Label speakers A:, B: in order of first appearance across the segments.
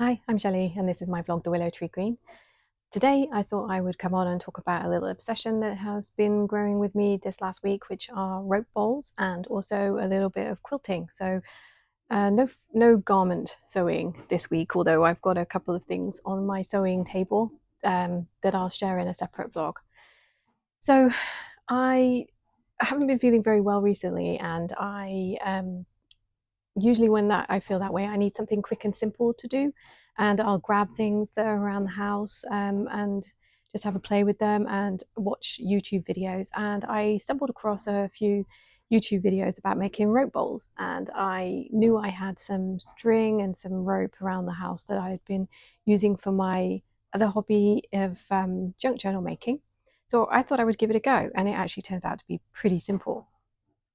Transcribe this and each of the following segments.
A: Hi, I'm Shelley and this is my vlog, The Willow Tree Queen. Today I thought I would come on and talk about a little obsession that has been growing with me this last week, which are rope bowls and also a little bit of quilting. So no garment sewing this week, although I've got a couple of things on my sewing table that I'll share in a separate vlog. So I haven't been feeling very well recently, and I usually when I feel that way, I need something quick and simple to do, and I'll grab things that are around the house and just have a play with them and watch YouTube videos. And I stumbled across a few YouTube videos about making rope bowls, and I knew I had some string and some rope around the house that I had been using for my other hobby of junk journal making. So I thought I would give it a go, and it actually turns out to be pretty simple.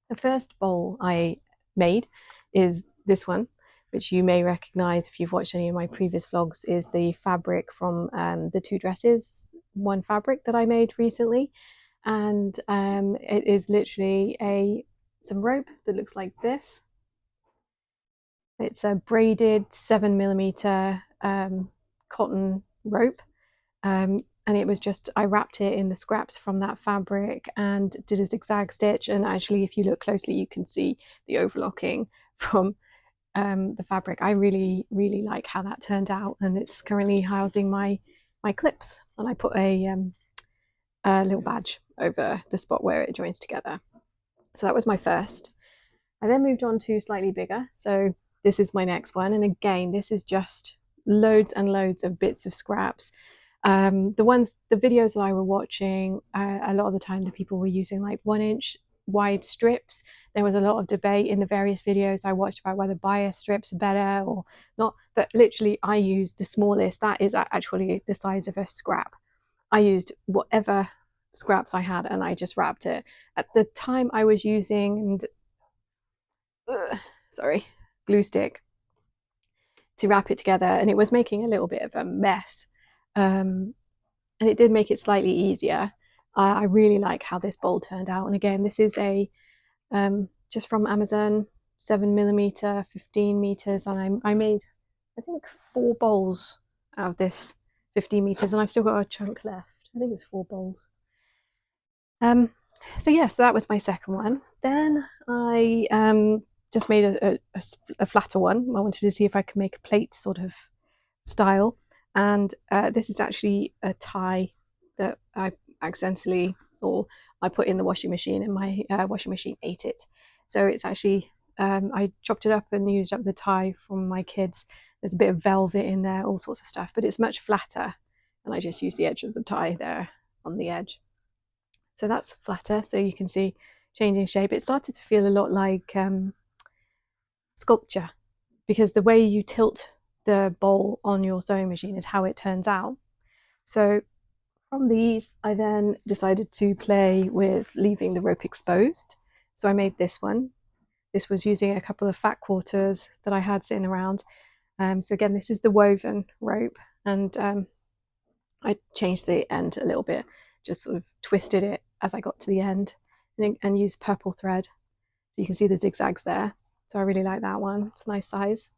A: The first bowl I made is this one, which you may recognize if you've watched any of my previous vlogs, is the fabric from the two dresses, one fabric that I made recently. And it is literally some rope that looks like this. It's a braided 7mm cotton rope. And it was just, I wrapped it in the scraps from that fabric and did a zigzag stitch. And actually, if you look closely, you can see the overlocking from the fabric. I really, really like how that turned out. And it's currently housing my clips. And I put a little badge over the spot where it joins together. So that was my first. I then moved on to slightly bigger. So this is my next one. And again, this is just loads and loads of bits of scraps. The videos that I were watching, a lot of the time the people were using like 1 inch wide strips. There was a lot of debate in the various videos I watched about whether bias strips are better or not, but literally I used the smallest. That is actually the size of a scrap. I used whatever scraps I had and I just wrapped it. At the time I was using, sorry, glue stick to wrap it together, and it was making a little bit of a mess. And it did make it slightly easier. I really like how this bowl turned out. And again, this is a just from Amazon, 7mm, 15 meters, and I made, I think, 4 bowls out of this 15 meters, and I've still got a chunk left. I think it's 4 bowls. So yes, that was my second one. Then I just made a flatter one. I wanted to see if I could make a plate sort of style, and this is actually a tie that I accidentally, or I put in the washing machine, and my washing machine ate it. So it's actually, I chopped it up and used up the tie from my kids. There's a bit of velvet in there, all sorts of stuff, but it's much flatter, and I just used the edge of the tie there on the edge. So that's flatter, so you can see changing shape. It started to feel a lot like sculpture, because the way you tilt the bowl on your sewing machine is how it turns out. So from these, I then decided to play with leaving the rope exposed. So I made this one. This was using a couple of fat quarters that I had sitting around. So again, this is the woven rope, and I changed the end a little bit, just sort of twisted it as I got to the end, and used purple thread. So you can see the zigzags there. So I really like that one. It's a nice size.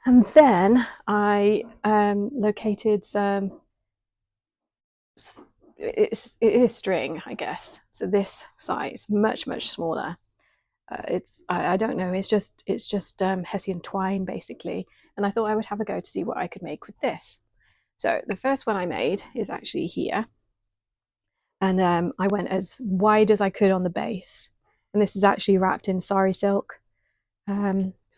A: And then I located some, it is string, I guess. So this size, much, much smaller. I don't know, it's just Hessian twine basically. And I thought I would have a go to see what I could make with this. So the first one I made is actually here. And I went as wide as I could on the base. And this is actually wrapped in sari silk.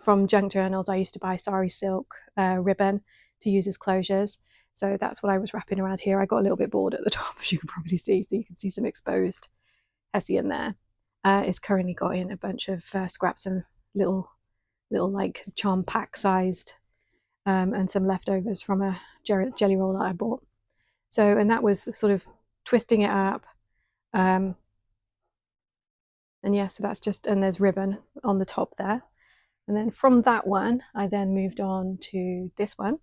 A: From junk journals, I used to buy sari silk ribbon to use as closures. So that's what I was wrapping around here. I got a little bit bored at the top, as you can probably see. So you can see some exposed hessian there. It's currently got in a bunch of scraps and little like charm pack sized, and some leftovers from a jelly roll that I bought. So, and that was sort of twisting it up. And yeah, so that's just, and there's ribbon on the top there. And then from that one, I then moved on to this one.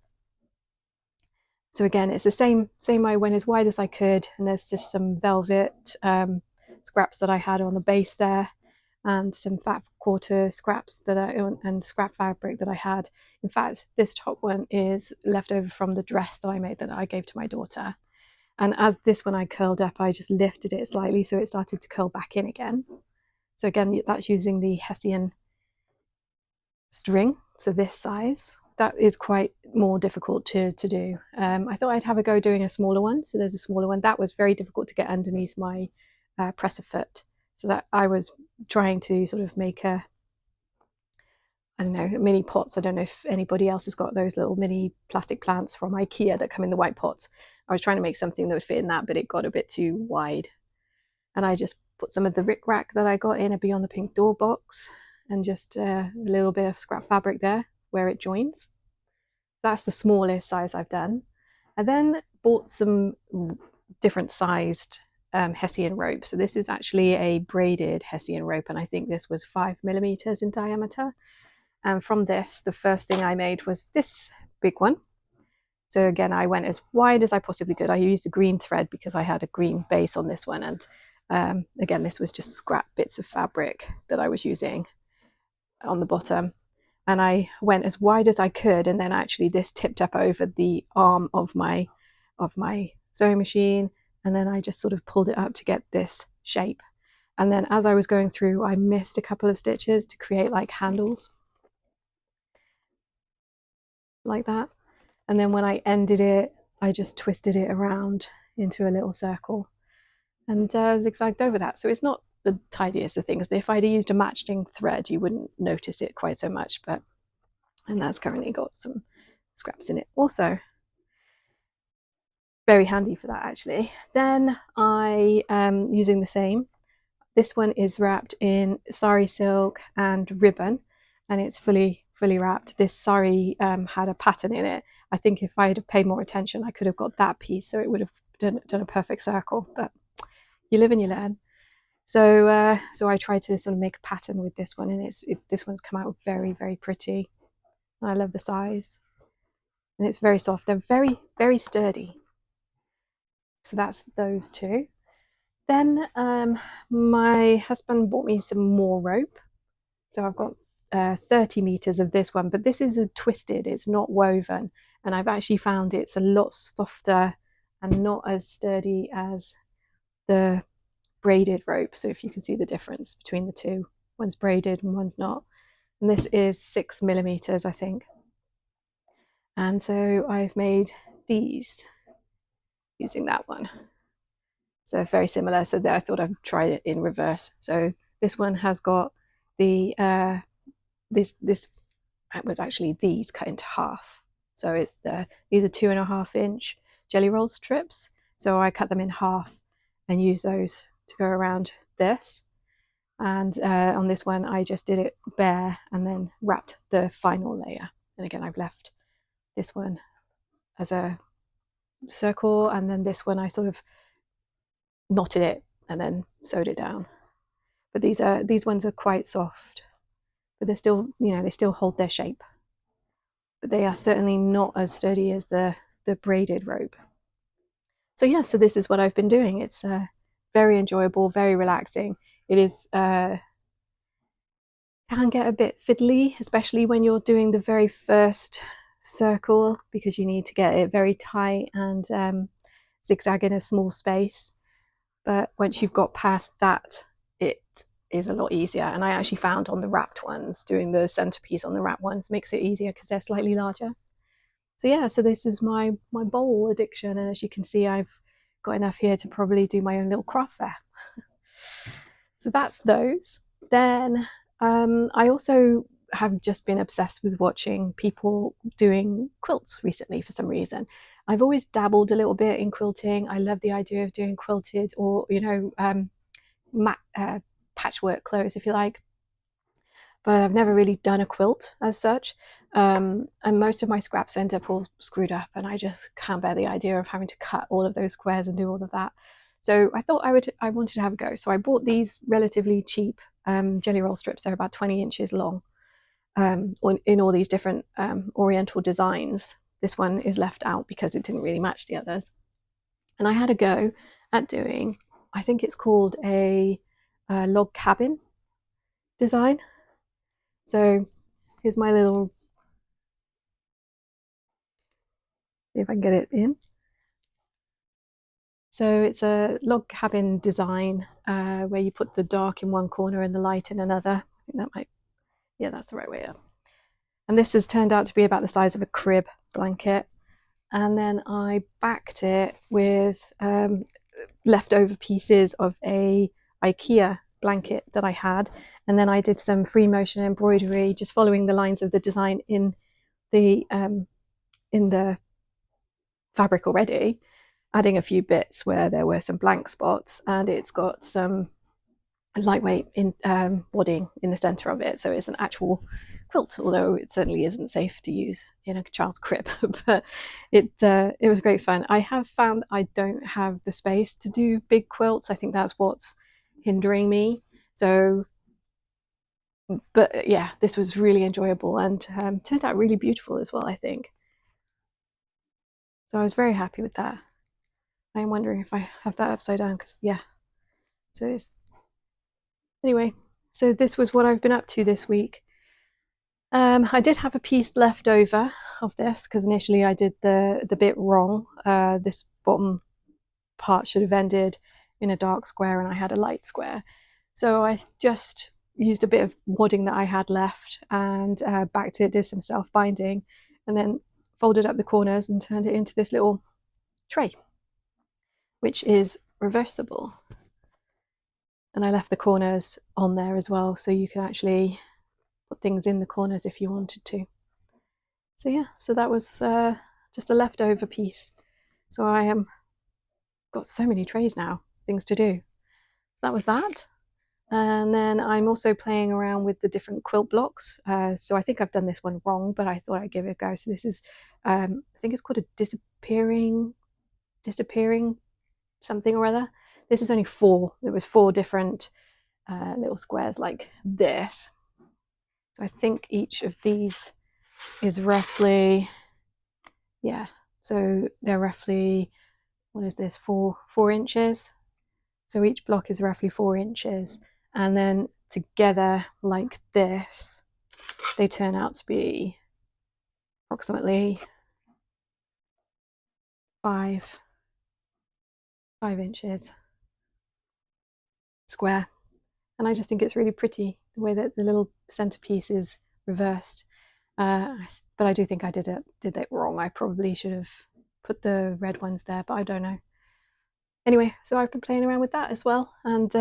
A: So again, it's the same I went as wide as I could, and there's just some velvet scraps that I had on the base there. and some fat quarter scraps and scrap fabric that I had. In fact, this top one is left over from the dress that I made that I gave to my daughter. And as this one I curled up, I just lifted it slightly so it started to curl back in again. So again, that's using the Hessian string, so this size. That is quite more difficult to do. I thought I'd have a go doing a smaller one. So there's a smaller one. That was very difficult to get underneath my presser foot. So that I was trying to sort of make I don't know, mini pots. I don't know if anybody else has got those little mini plastic plants from IKEA that come in the white pots. I was trying to make something that would fit in that, but it got a bit too wide. And I just put some of the rickrack that I got in a Beyond the Pink door box and just a little bit of scrap fabric there where it joins. That's the smallest size I've done. I then bought some different sized Hessian rope. So this is actually a braided Hessian rope, and I think this was 5mm in diameter. And from this, the first thing I made was this big one. So again, I went as wide as I possibly could. I used a green thread because I had a green base on this one. And again, this was just scrap bits of fabric that I was using on the bottom. And I went as wide as I could. And then actually this tipped up over the arm of my sewing machine. And then I just sort of pulled it up to get this shape. And then as I was going through, I missed a couple of stitches to create like handles like that. And then when I ended it, I just twisted it around into a little circle and zigzagged over that. So it's not the tidiest of things. If I'd used a matching thread, you wouldn't notice it quite so much. And that's currently got some scraps in it also. Very handy for that, actually. Then I am using the same. This one is wrapped in sari silk and ribbon, and it's fully wrapped. This sari had a pattern in it. I think if I had paid more attention, I could have got that piece, so it would have done a perfect circle. But you live and you learn. So I tried to sort of make a pattern with this one, and this one's come out very, very pretty. I love the size, and it's very soft. They're very, very sturdy. So that's those two. Then my husband bought me some more rope. So I've got 30 meters of this one, but this is a twisted, it's not woven. And I've actually found it's a lot softer and not as sturdy as the braided rope. So if you can see the difference between the two, one's braided and one's not. And this is 6mm, I think. And so I've made these using that one. So they're very similar. So I thought I'd try it in reverse. So this one has got the this was actually these cut into half. So these are 2.5-inch jelly roll strips. So I cut them in half and use those to go around this. And on this one, I just did it bare and then wrapped the final layer. And again, I've left this one as a circle, and then this one I sort of knotted it and then sewed it down. But these ones are quite soft, but they're still, they still hold their shape. But they are certainly not as sturdy as the braided rope. So yeah, so this is what I've been doing. It's very enjoyable, very relaxing. It is can get a bit fiddly, especially when you're doing the very first circle, because you need to get it very tight and zigzag in a small space. But once you've got past that, it is a lot easier. And I actually found on the wrapped ones, doing the centerpiece on the wrapped ones makes it easier because they're slightly larger. So yeah, so this is my bowl addiction, and as you can see, I've got enough here to probably do my own little craft fair. So that's those. Then I also have just been obsessed with watching people doing quilts recently for some reason. I've always dabbled a little bit in quilting. I love the idea of doing quilted or patchwork clothes, if you like, but I've never really done a quilt as such. And most of my scraps end up all screwed up, and I just can't bear the idea of having to cut all of those squares and do all of that. So I thought I wanted to have a go. So I bought these relatively cheap jelly roll strips. They're about 20 inches long, in all these different oriental designs. This one is left out because it didn't really match the others. And I had a go at doing, I think it's called a log cabin. design. So here's my little, see if I can get it in. So it's a log cabin design where you put the dark in one corner and the light in another. I think that might, yeah, that's the right way up. And this has turned out to be about the size of a crib blanket. And then I backed it with leftover pieces of a IKEA blanket that I had. And then I did some free motion embroidery, just following the lines of the design in the fabric already, adding a few bits where there were some blank spots, and it's got some lightweight in wadding in the center of it, so it's an actual quilt, although it certainly isn't safe to use in a child's crib. But it was great fun. I have found I don't have the space to do big quilts. I think that's what's hindering me. So but yeah, this was really enjoyable and turned out really beautiful as well, I think. So I was very happy with that. I'm wondering if I have that upside down, because yeah. So it's, anyway, so this was what I've been up to this week. I did have a piece left over of this because initially I did the bit wrong. This bottom part should have ended in a dark square and I had a light square. So I just used a bit of wadding that I had left and backed it, did some self-binding, and then folded up the corners and turned it into this little tray, which is reversible. And I left the corners on there as well, so you can actually put things in the corners if you wanted to. So yeah, so that was just a leftover piece. So I am got so many trays now, things to do. So that was that. And then I'm also playing around with the different quilt blocks. So I think I've done this one wrong, but I thought I'd give it a go. So this is, I think it's called a disappearing something or other. This is only 4. There was 4 different little squares like this. So I think each of these is roughly, yeah, so they're roughly, what is this, 4 inches. So each block is roughly 4 inches, and then together like this, they turn out to be approximately 5 inches square. And I just think it's really pretty the way that the little centerpiece is reversed. But I do think I did it wrong. I probably should have put the red ones there, but I don't know. Anyway, so I've been playing around with that as well, and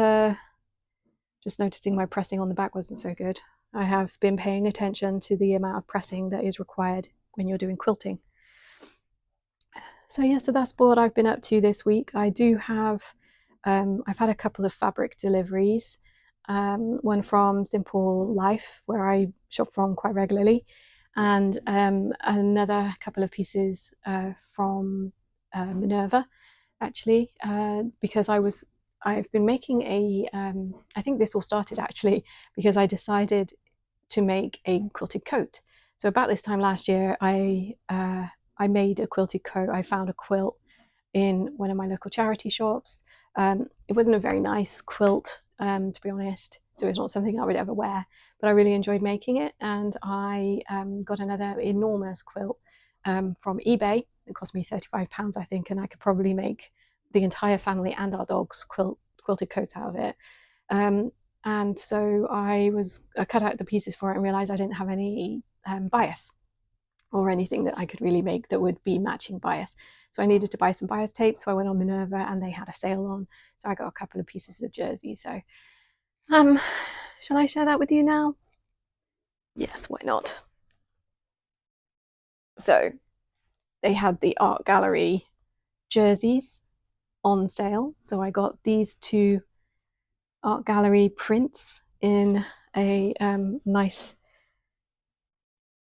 A: just noticing my pressing on the back wasn't so good. I have been paying attention to the amount of pressing that is required when you're doing quilting. So yeah, so that's what I've been up to this week. I do have, I've had a couple of fabric deliveries. One from Simple Life, where I shop from quite regularly, and another couple of pieces from Minerva, actually, because I've been making a, I think this all started actually because I decided to make a quilted coat. So about this time last year, I made a quilted coat. I found a quilt in one of my local charity shops. It wasn't a very nice quilt, to be honest, so it's not something I would ever wear, but I really enjoyed making it. And I got another enormous quilt from eBay. It cost me £35, I think, and I could probably make the entire family and our dogs quilted coats out of it. And so I cut out the pieces for it and realized I didn't have any bias or anything that I could really make that would be matching bias. So I needed to buy some bias tape. So I went on Minerva and they had a sale on. So I got a couple of pieces of jersey. So shall I share that with you now? Yes, why not? So they had the art gallery jerseys on sale. So I got these 2 art gallery prints in a nice,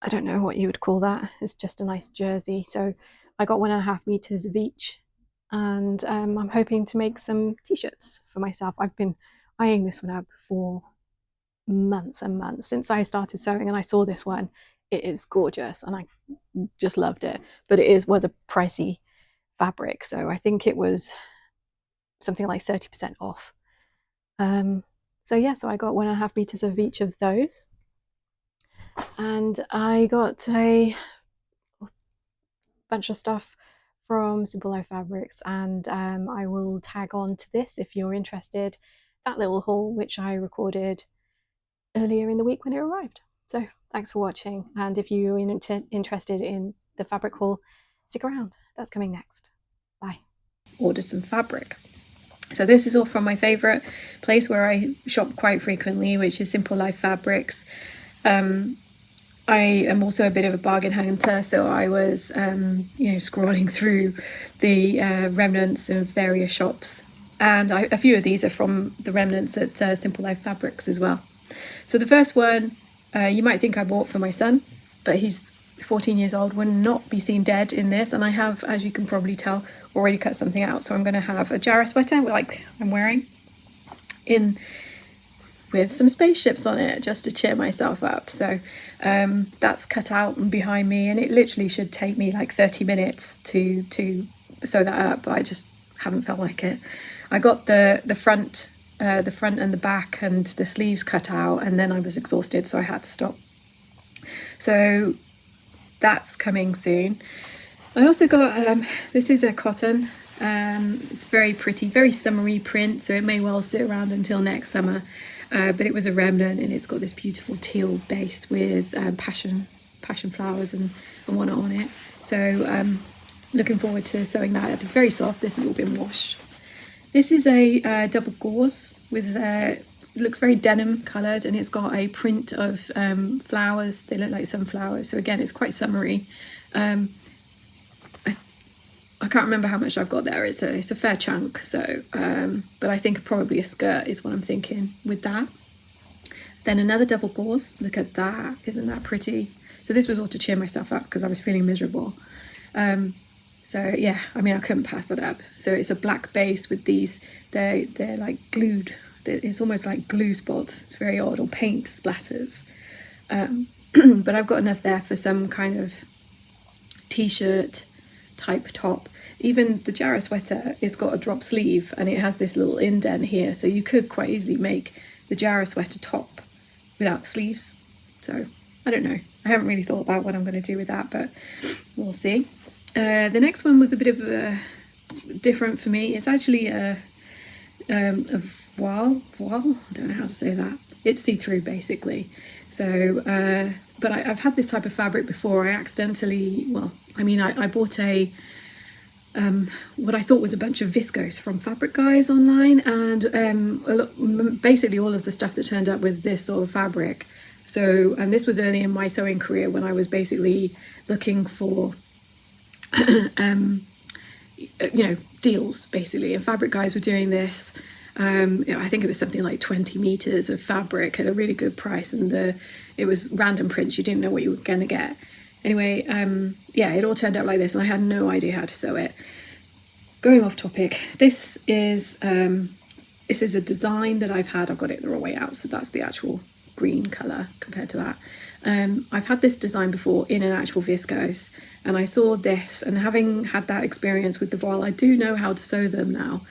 A: I don't know what you would call that. It's just a nice jersey. So I got 1.5 meters of each, and I'm hoping to make some t-shirts for myself. I've been eyeing this one up for months and months since I started sewing, and I saw this one. It is gorgeous, and I just loved it. But it was a pricey fabric, so I think it was something like 30% off. So yeah, so I got 1.5 meters of each of those, and I got a bunch of stuff from Simple Life Fabrics, and I will tag on to this if you're interested, that little haul which I recorded earlier in the week when it arrived. So thanks for watching, and if you're interested in the fabric haul, stick around, that's coming next. Bye. Order some fabric. So this is all from my favourite place where I shop quite frequently, which is Simple Life Fabrics. I am also a bit of a bargain hunter, so I was, scrolling through the remnants of various shops, and a few of these are from the remnants at Simple Life Fabrics as well. So the first one, you might think I bought for my son, but he's 14 years old, will not be seen dead in this, and I have, as you can probably tell, already cut something out. So I'm going to have a Jarrah sweater like I'm wearing in with some spaceships on it just to cheer myself up. So that's cut out and behind me, and it literally should take me like 30 minutes to sew that up, but I just haven't felt like it. I got the front and the back and the sleeves cut out, and then I was exhausted, so I had to stop. So that's coming soon. I also got this is a cotton. It's very pretty, very summery print, so it may well sit around until next summer. But it was a remnant, and it's got this beautiful teal base with passion flowers and whatnot on it. So looking forward to sewing that up. It's very soft. This has all been washed. This is a double gauze with looks very denim coloured, and it's got a print of flowers. They look like sunflowers. So again, it's quite summery. I can't remember how much I've got there. It's a fair chunk. So, but I think probably a skirt is what I'm thinking with that. Then another double gauze. Look at that. Isn't that pretty? So this was all to cheer myself up because I was feeling miserable. So yeah, I mean, I couldn't pass that up. So it's a black base with these. They're like glued. It's almost like glue spots. It's very odd, or paint splatters. But I've got enough there for some kind of t-shirt type top. Even the Jarrah sweater, it's got a drop sleeve, and it has this little indent here, so you could quite easily make the Jarrah sweater top without sleeves. So I don't know, I haven't really thought about what I'm going to do with that, but we'll see. The next one was a bit of a different for me. It's actually a voile, I don't know how to say that. It's see-through basically. So but I've had this type of fabric before. I accidentally, I bought a what I thought was a bunch of viscose from Fabric Guys online, and basically all of the stuff that turned up was this sort of fabric. So, and this was early in my sewing career when I was basically looking for deals basically, and Fabric Guys were doing this. I think it was something like 20 meters of fabric at a really good price, and it was random prints. You didn't know what you were going to get. Anyway, it all turned out like this, and I had no idea how to sew it. Going off topic, this is a design that I've had. I've got it the wrong way out, so that's the actual green colour compared to that. I've had this design before in an actual viscose, and I saw this, and having had that experience with the voile, I do know how to sew them now.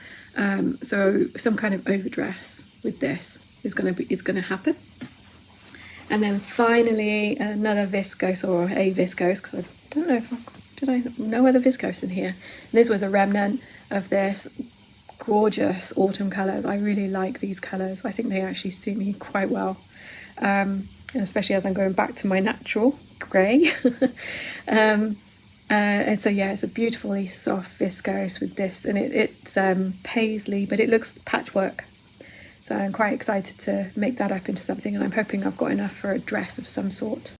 A: So some kind of overdress with this is going to happen. And then finally another viscose, or a viscose, because I don't know if did I no other viscose in here. And this was a remnant of this. Gorgeous autumn colours. I really like these colours. I think they actually suit me quite well, especially as I'm going back to my natural grey. And so yeah, it's a beautifully soft viscose with this, and it's paisley, but it looks patchwork. So I'm quite excited to make that up into something, and I'm hoping I've got enough for a dress of some sort.